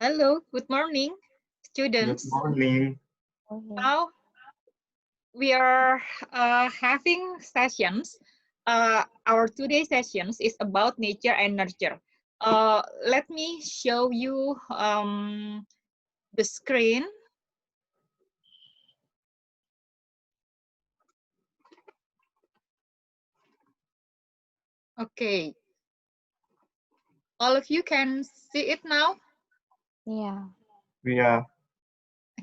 Hello, good morning, Good students. morning. Okay. Now we are having sessions. Our today's sessions is about nature and nurture. Let me show you the screen. Okay, all of you can see it now. Yeah. We are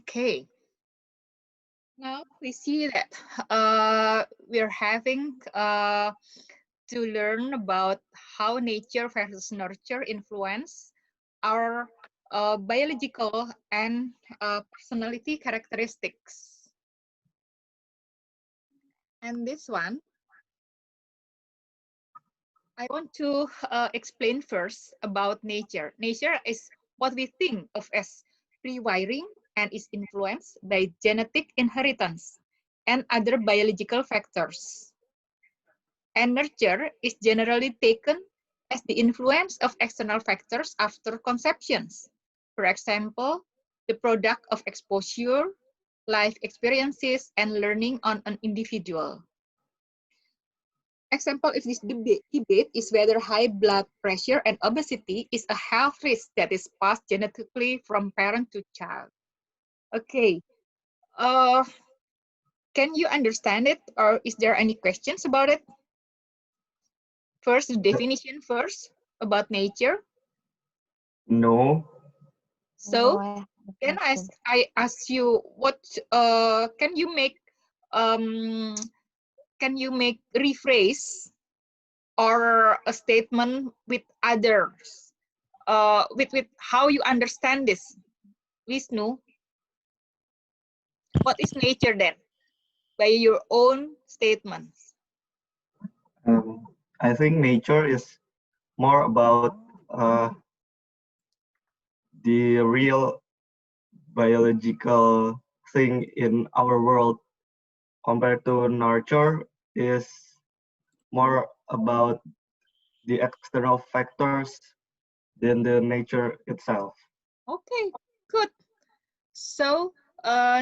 Okay, now we see that we're having to learn about how nature versus nurture influence our biological and personality characteristics. And this one, I want to explain first about nature. Nature is what we think of as pre-wiring and is influenced by genetic inheritance and other biological factors. And nurture is generally taken as the influence of external factors after conceptions. For example, the product of exposure, life experiences, and learning on an individual. Example, if this debate is whether high blood pressure and obesity is a health risk that is passed genetically from parent to child. Okay, uh, can you understand it, or is there any questions about it? First, the definition first about nature. no. So, No, I have a then question. I ask you, what can you make um, rephrase or a statement with others with how you understand this, Vishnu? What is nature then, by your own statements? I think nature is more about the real biological thing in our world compared to nurture is more about the external factors than the nature itself. Okay, good. So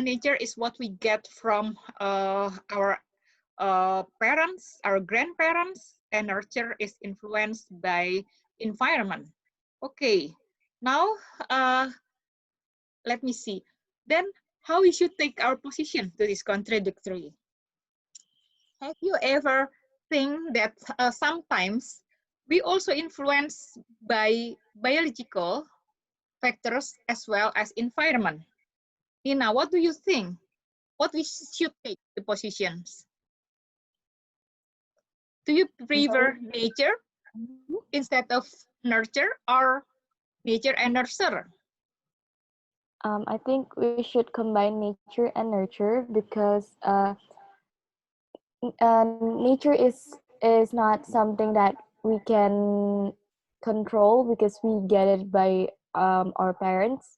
nature is what we get from our parents, our grandparents, and nurture is influenced by environment. Okay, now uh, let me see. Then how we should take our position to this contradictory? Have you ever think that sometimes we also influenced by biological factors as well as environment? Nina, what do you think? What we should take the positions? Do you I'm sorry. prefer nature instead of nurture, or nature and nurture? I think we should combine nature and nurture because nature is not something that we can control because we get it by our parents.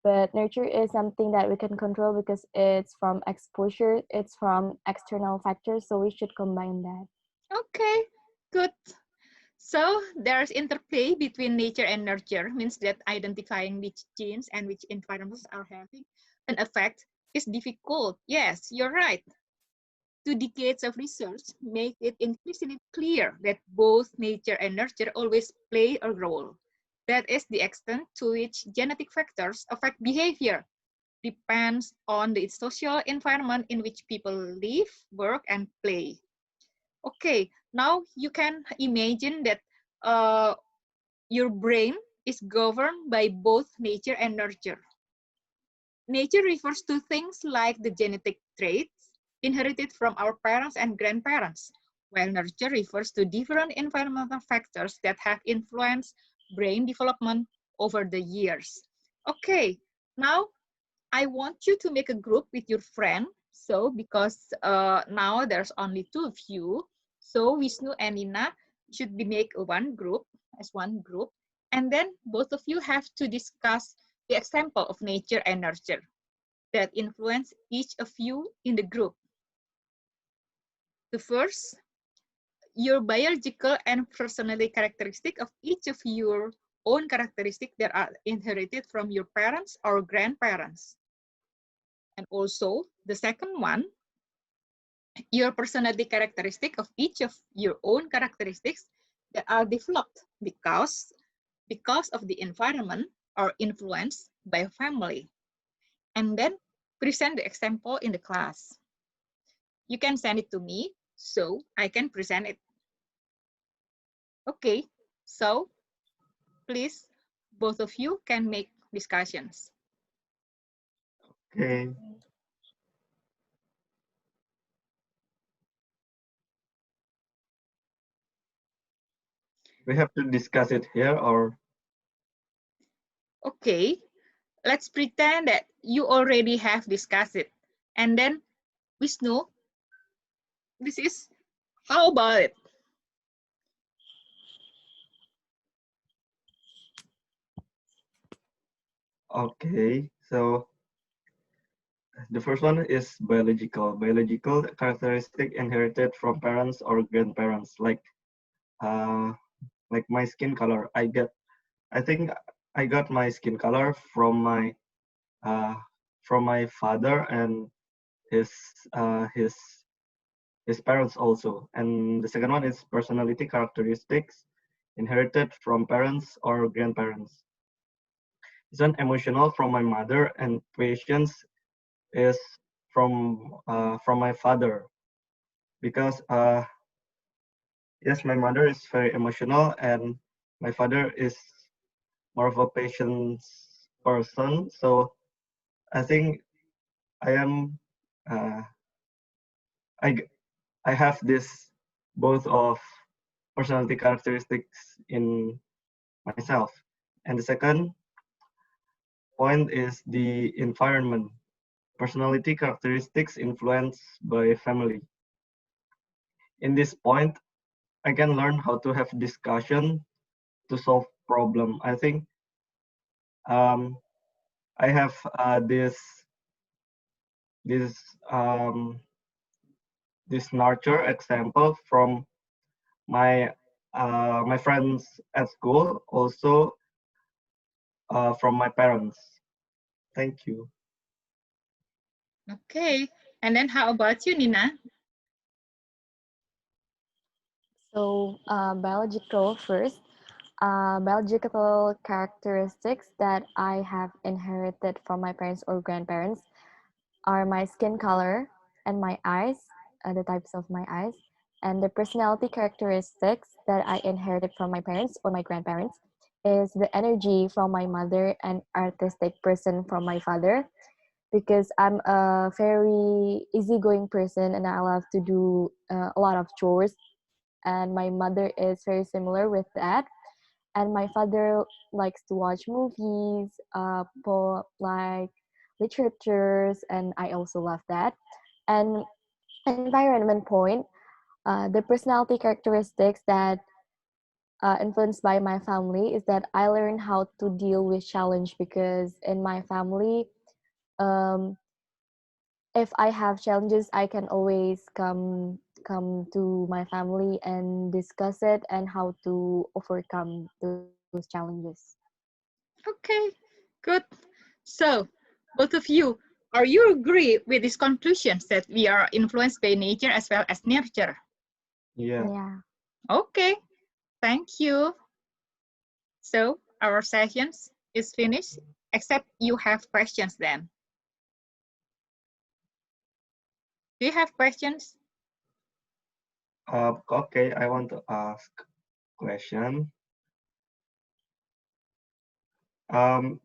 But nurture is something that we can control because it's from exposure, it's from external factors. So we should combine that. Okay, good. So there's interplay between nature and nurture, means that identifying which genes and which environments are having an effect is difficult. Yes, you're right. 2 decades of research make it increasingly clear that both nature and nurture always play a role. That is the extent to which genetic factors affect behavior depends on the social environment in which people live, work, and play. Okay, now you can imagine that uh, your brain is governed by both nature and nurture. Nature refers to things like the genetic traits inherited from our parents and grandparents, while nurture refers to different environmental factors that have influenced brain development over the years. Okay, now I want you to make a group with your friend. So because now there's only 2 of you, so Vishnu and Nina should be make one group as one group, and then both of you have to discuss the example of nature and nurture that influence each of you in the group. The first, your biological and personality characteristic of each of you own characteristics that are inherited from your parents or grandparents. And also, the second one, your personality characteristic of each of your own characteristics that are developed because of the environment or influenced by family. And then present the example in the class. You can send it to me so I can present it. Okay, so please, both of you can make discussions. Okay. We have to discuss it here, or Okay, let's pretend that you already have discussed it. And then, Vishnu, this is how about it? okay. So the first one is biological. Biological characteristic inherited from parents or grandparents, uh, like my skin color. I think I got my skin color uh, from my father and his uh, his his parents also. And the second one is personality characteristics inherited from parents or grandparents. This one emotional from my mother, and patience is from my father, because yes, my mother is very emotional and my father is more of a patient person. So I think I am uh, I I have this both of personality characteristics in myself. And the second point is the environment. Personality characteristics influenced by family. In this point, I can learn how to have discussion to solve problem. I think um, I have this um, this nurture example from my my friends at school, also from my parents. Thank you. Okay, and then how about you, Nina? So, biological first. Biological characteristics that I have inherited from my parents or grandparents are my skin color and my eyes, the types of my eyes, and the personality characteristics that I inherited from my parents or my grandparents is the energy from my mother and artistic person from my father, because I'm a very easygoing person and I love to do a lot of chores, and my mother is very similar with that, and my father likes to watch movies, like literatures, and I also love that. And environment point, the personality characteristics that influenced by my family is that I learned how to deal with challenge, because in my family, um, if I have challenges, I can always come to my family and discuss it and how to overcome those challenges. Okay, good. So, both of you, are you agree with these conclusions that we are influenced by nature as well as nurture? Yeah. Yeah. Okay, thank you. So, our sessions is finished, except you have questions then. Do you have questions? Okay, I want to ask question.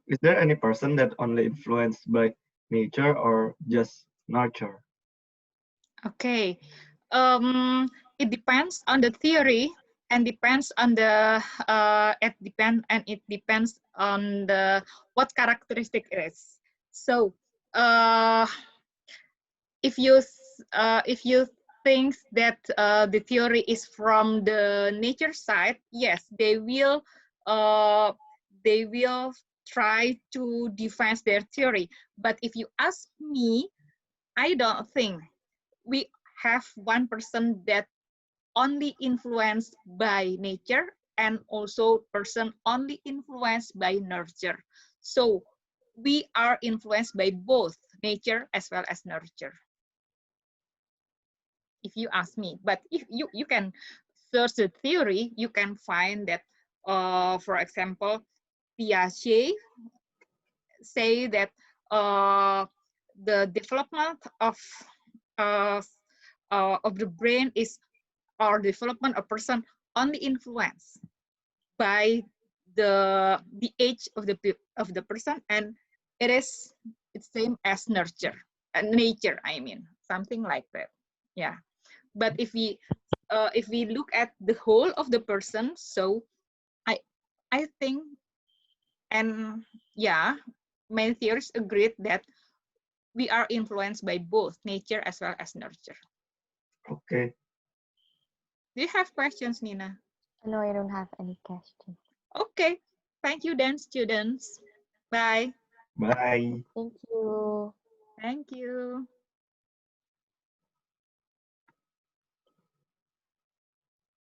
Is there any person that only influenced by nature or just nurture? Okay. It depends on the theory and depends on the it depends on the what characteristic it is. So, uh, if you think that the theory is from the nature side, yes, uh, they will try to defend their theory. But if you ask me, I don't think we have one person that only influenced by nature and also person only influenced by nurture. So we are influenced by both nature as well as nurture, if you ask me. But if you can search the theory, you can find that, for example, Piaget say that the development uh, of the brain is, or development of person only influenced by the age of the person, and it is it's same as nurture, nature, I mean, something like that. Yeah. But if we look at the whole of the person, so i I think, and yeah, many theorists agreed that we are influenced by both nature as well as nurture. Okay. Do you have questions, Nina? No, I don't have any questions. Okay, thank you then, students. Bye. Bye. Thank you. Thank you.